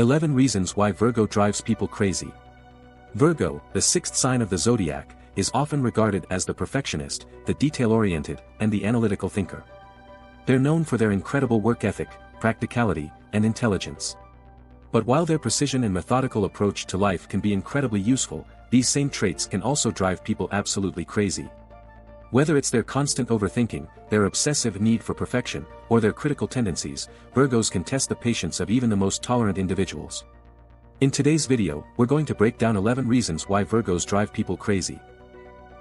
11 Reasons Why Virgo Drives People Crazy. Virgo, the sixth sign of the zodiac, is often regarded as the perfectionist, the detail-oriented, and the analytical thinker. They're known for their incredible work ethic, practicality, and intelligence. But while their precision and methodical approach to life can be incredibly useful, these same traits can also drive people absolutely crazy. Whether it's their constant overthinking, their obsessive need for perfection, or their critical tendencies, Virgos can test the patience of even the most tolerant individuals. In today's video, we're going to break down 11 reasons why Virgos drive people crazy.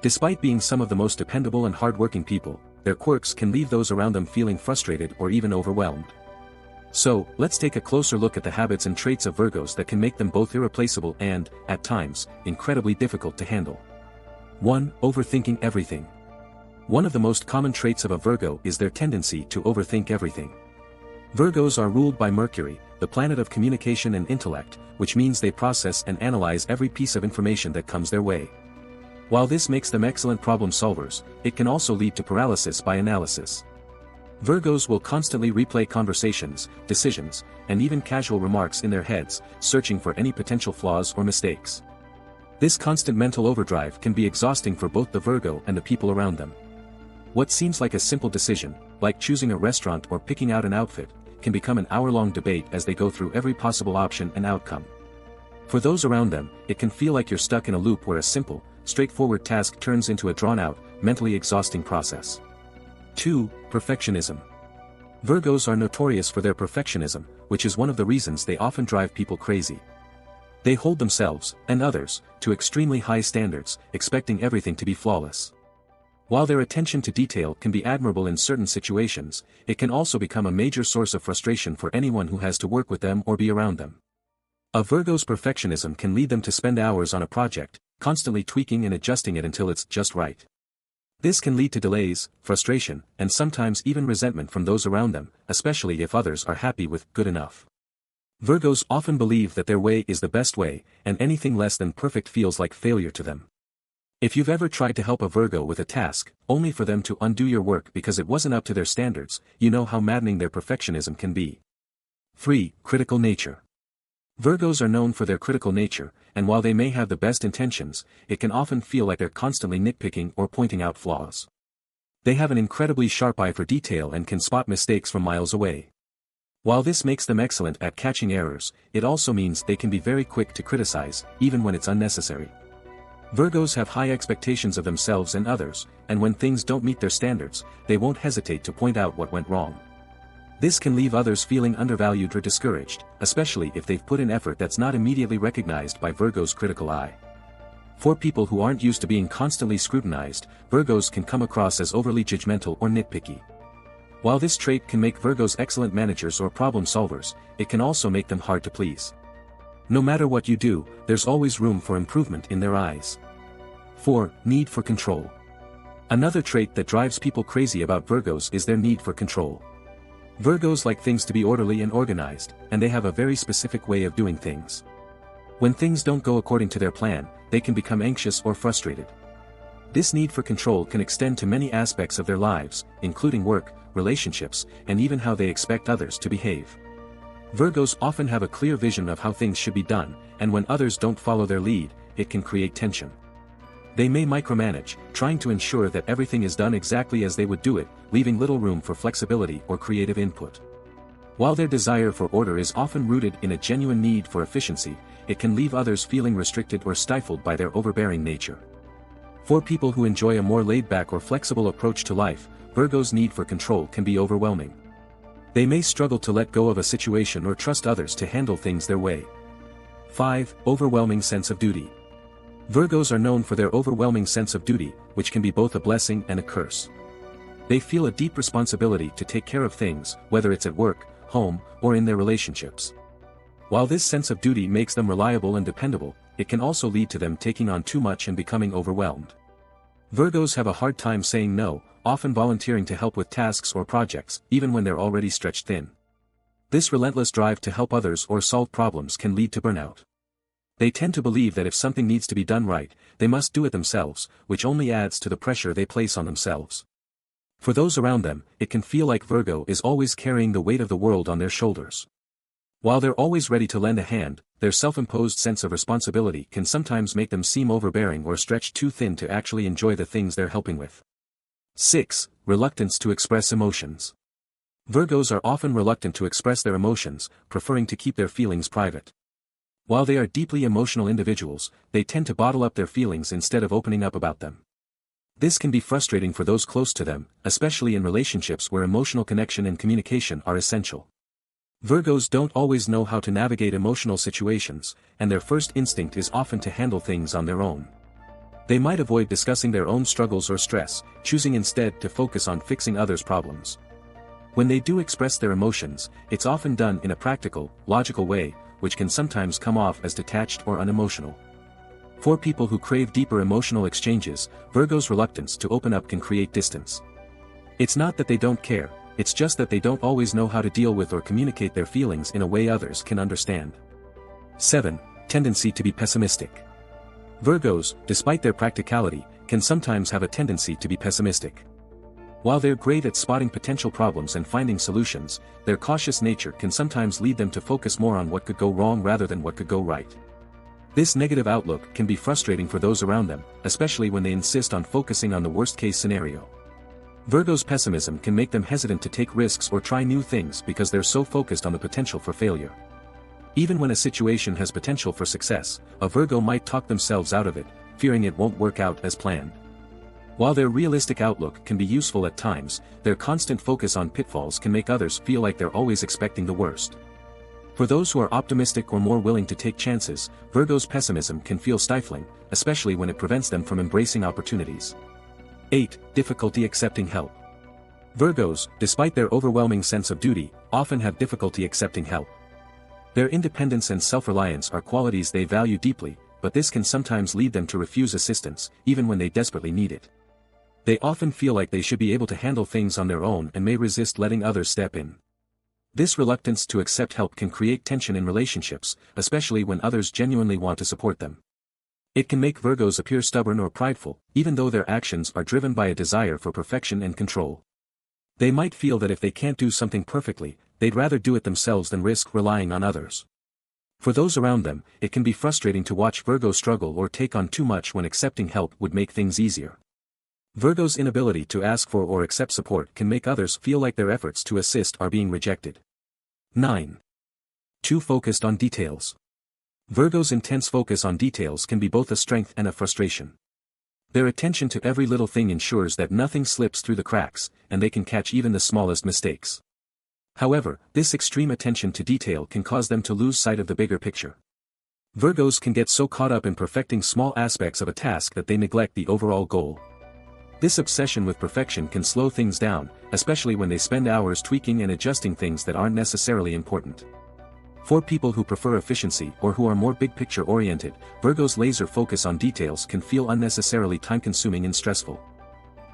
Despite being some of the most dependable and hardworking people, their quirks can leave those around them feeling frustrated or even overwhelmed. So, let's take a closer look at the habits and traits of Virgos that can make them both irreplaceable and, at times, incredibly difficult to handle. 1. Overthinking everything. One of the most common traits of a Virgo is their tendency to overthink everything. Virgos are ruled by Mercury, the planet of communication and intellect, which means they process and analyze every piece of information that comes their way. While this makes them excellent problem solvers, it can also lead to paralysis by analysis. Virgos will constantly replay conversations, decisions, and even casual remarks in their heads, searching for any potential flaws or mistakes. This constant mental overdrive can be exhausting for both the Virgo and the people around them. What seems like a simple decision, like choosing a restaurant or picking out an outfit, can become an hour-long debate as they go through every possible option and outcome. For those around them, it can feel like you're stuck in a loop where a simple, straightforward task turns into a drawn-out, mentally exhausting process. 2. Perfectionism. Virgos are notorious for their perfectionism, which is one of the reasons they often drive people crazy. They hold themselves, and others, to extremely high standards, expecting everything to be flawless. While their attention to detail can be admirable in certain situations, it can also become a major source of frustration for anyone who has to work with them or be around them. A Virgo's perfectionism can lead them to spend hours on a project, constantly tweaking and adjusting it until it's just right. This can lead to delays, frustration, and sometimes even resentment from those around them, especially if others are happy with good enough. Virgos often believe that their way is the best way, and anything less than perfect feels like failure to them. If you've ever tried to help a Virgo with a task, only for them to undo your work because it wasn't up to their standards, you know how maddening their perfectionism can be. 3. Critical nature. Virgos are known for their critical nature, and while they may have the best intentions, it can often feel like they're constantly nitpicking or pointing out flaws. They have an incredibly sharp eye for detail and can spot mistakes from miles away. While this makes them excellent at catching errors, it also means they can be very quick to criticize, even when it's unnecessary. Virgos have high expectations of themselves and others, and when things don't meet their standards, they won't hesitate to point out what went wrong. This can leave others feeling undervalued or discouraged, especially if they've put in effort that's not immediately recognized by Virgo's critical eye. For people who aren't used to being constantly scrutinized, Virgos can come across as overly judgmental or nitpicky. While this trait can make Virgos excellent managers or problem solvers, it can also make them hard to please. No matter what you do, there's always room for improvement in their eyes. 4. Need for control. Another trait that drives people crazy about Virgos is their need for control. Virgos like things to be orderly and organized, and they have a very specific way of doing things. When things don't go according to their plan, they can become anxious or frustrated. This need for control can extend to many aspects of their lives, including work, relationships, and even how they expect others to behave. Virgos often have a clear vision of how things should be done, and when others don't follow their lead, it can create tension. They may micromanage, trying to ensure that everything is done exactly as they would do it, leaving little room for flexibility or creative input. While their desire for order is often rooted in a genuine need for efficiency, it can leave others feeling restricted or stifled by their overbearing nature. For people who enjoy a more laid-back or flexible approach to life, Virgos' need for control can be overwhelming. They may struggle to let go of a situation or trust others to handle things their way. 5. Overwhelming sense of duty. Virgos are known for their overwhelming sense of duty, which can be both a blessing and a curse. They feel a deep responsibility to take care of things, whether it's at work, home, or in their relationships. While this sense of duty makes them reliable and dependable, it can also lead to them taking on too much and becoming overwhelmed. Virgos have a hard time saying no, often volunteering to help with tasks or projects, even when they're already stretched thin. This relentless drive to help others or solve problems can lead to burnout. They tend to believe that if something needs to be done right, they must do it themselves, which only adds to the pressure they place on themselves. For those around them, it can feel like Virgo is always carrying the weight of the world on their shoulders. While they're always ready to lend a hand, their self-imposed sense of responsibility can sometimes make them seem overbearing or stretched too thin to actually enjoy the things they're helping with. 6. Reluctance to express emotions. Virgos are often reluctant to express their emotions, preferring to keep their feelings private. While they are deeply emotional individuals, they tend to bottle up their feelings instead of opening up about them. This can be frustrating for those close to them, especially in relationships where emotional connection and communication are essential. Virgos don't always know how to navigate emotional situations, and their first instinct is often to handle things on their own. They might avoid discussing their own struggles or stress, choosing instead to focus on fixing others' problems. When they do express their emotions, it's often done in a practical, logical way, which can sometimes come off as detached or unemotional. For people who crave deeper emotional exchanges, Virgos' reluctance to open up can create distance. It's not that they don't care, it's just that they don't always know how to deal with or communicate their feelings in a way others can understand. 7. Tendency to be pessimistic. Virgos, despite their practicality, can sometimes have a tendency to be pessimistic. While they're great at spotting potential problems and finding solutions, their cautious nature can sometimes lead them to focus more on what could go wrong rather than what could go right. This negative outlook can be frustrating for those around them, especially when they insist on focusing on the worst-case scenario. Virgos' pessimism can make them hesitant to take risks or try new things because they're so focused on the potential for failure. Even when a situation has potential for success, a Virgo might talk themselves out of it, fearing it won't work out as planned. While their realistic outlook can be useful at times, their constant focus on pitfalls can make others feel like they're always expecting the worst. For those who are optimistic or more willing to take chances, Virgos' pessimism can feel stifling, especially when it prevents them from embracing opportunities. 8. Difficulty accepting help. Virgos, despite their overwhelming sense of duty, often have difficulty accepting help. Their independence and self-reliance are qualities they value deeply, but this can sometimes lead them to refuse assistance, even when they desperately need it. They often feel like they should be able to handle things on their own and may resist letting others step in. This reluctance to accept help can create tension in relationships, especially when others genuinely want to support them. It can make Virgos appear stubborn or prideful, even though their actions are driven by a desire for perfection and control. They might feel that if they can't do something perfectly, they'd rather do it themselves than risk relying on others. For those around them, it can be frustrating to watch Virgos struggle or take on too much when accepting help would make things easier. Virgos' inability to ask for or accept support can make others feel like their efforts to assist are being rejected. 9. Too focused on details. Virgos' intense focus on details can be both a strength and a frustration. Their attention to every little thing ensures that nothing slips through the cracks, and they can catch even the smallest mistakes. However, this extreme attention to detail can cause them to lose sight of the bigger picture. Virgos can get so caught up in perfecting small aspects of a task that they neglect the overall goal. This obsession with perfection can slow things down, especially when they spend hours tweaking and adjusting things that aren't necessarily important. For people who prefer efficiency or who are more big-picture oriented, Virgos' laser focus on details can feel unnecessarily time-consuming and stressful.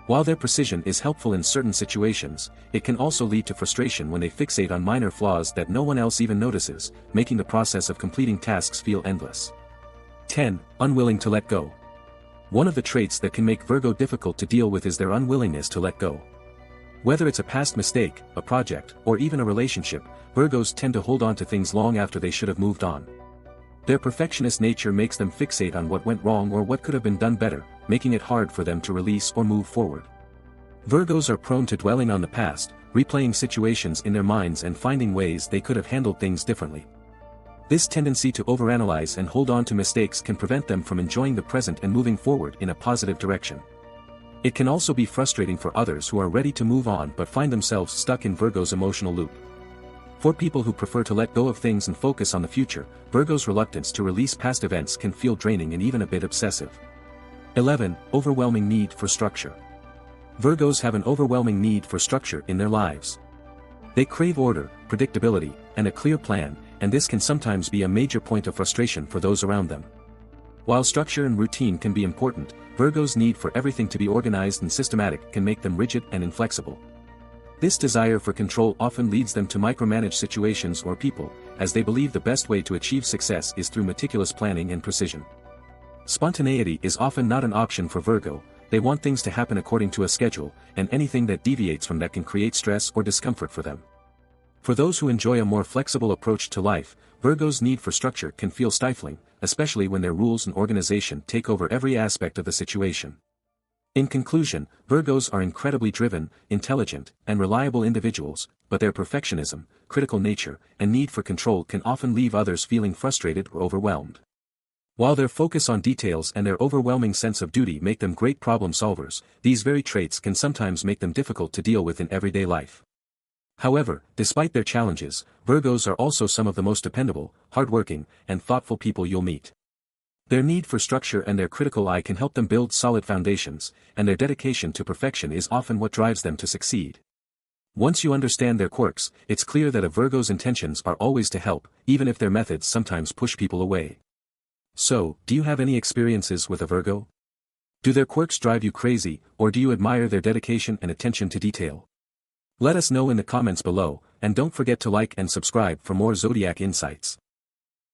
While their precision is helpful in certain situations, it can also lead to frustration when they fixate on minor flaws that no one else even notices, making the process of completing tasks feel endless. 10. Unwilling to let go. One of the traits that can make Virgo difficult to deal with is their unwillingness to let go. Whether it's a past mistake, a project, or even a relationship, Virgos tend to hold on to things long after they should have moved on. Their perfectionist nature makes them fixate on what went wrong or what could have been done better, making it hard for them to release or move forward. Virgos are prone to dwelling on the past, replaying situations in their minds and finding ways they could have handled things differently. This tendency to overanalyze and hold on to mistakes can prevent them from enjoying the present and moving forward in a positive direction. It can also be frustrating for others who are ready to move on but find themselves stuck in Virgo's emotional loop. For people who prefer to let go of things and focus on the future, Virgo's reluctance to release past events can feel draining and even a bit obsessive. 11. Overwhelming need for structure. Virgos have an overwhelming need for structure in their lives. They crave order, predictability, and a clear plan, and this can sometimes be a major point of frustration for those around them. While structure and routine can be important, Virgos' need for everything to be organized and systematic can make them rigid and inflexible. This desire for control often leads them to micromanage situations or people, as they believe the best way to achieve success is through meticulous planning and precision. Spontaneity is often not an option for Virgo. They want things to happen according to a schedule, and anything that deviates from that can create stress or discomfort for them. For those who enjoy a more flexible approach to life, Virgos' need for structure can feel stifling, especially when their rules and organization take over every aspect of the situation. In conclusion, Virgos are incredibly driven, intelligent, and reliable individuals, but their perfectionism, critical nature, and need for control can often leave others feeling frustrated or overwhelmed. While their focus on details and their overwhelming sense of duty make them great problem solvers, these very traits can sometimes make them difficult to deal with in everyday life. However, despite their challenges, Virgos are also some of the most dependable, hardworking, and thoughtful people you'll meet. Their need for structure and their critical eye can help them build solid foundations, and their dedication to perfection is often what drives them to succeed. Once you understand their quirks, it's clear that a Virgo's intentions are always to help, even if their methods sometimes push people away. So, do you have any experiences with a Virgo? Do their quirks drive you crazy, or do you admire their dedication and attention to detail? Let us know in the comments below, and don't forget to like and subscribe for more Zodiac insights.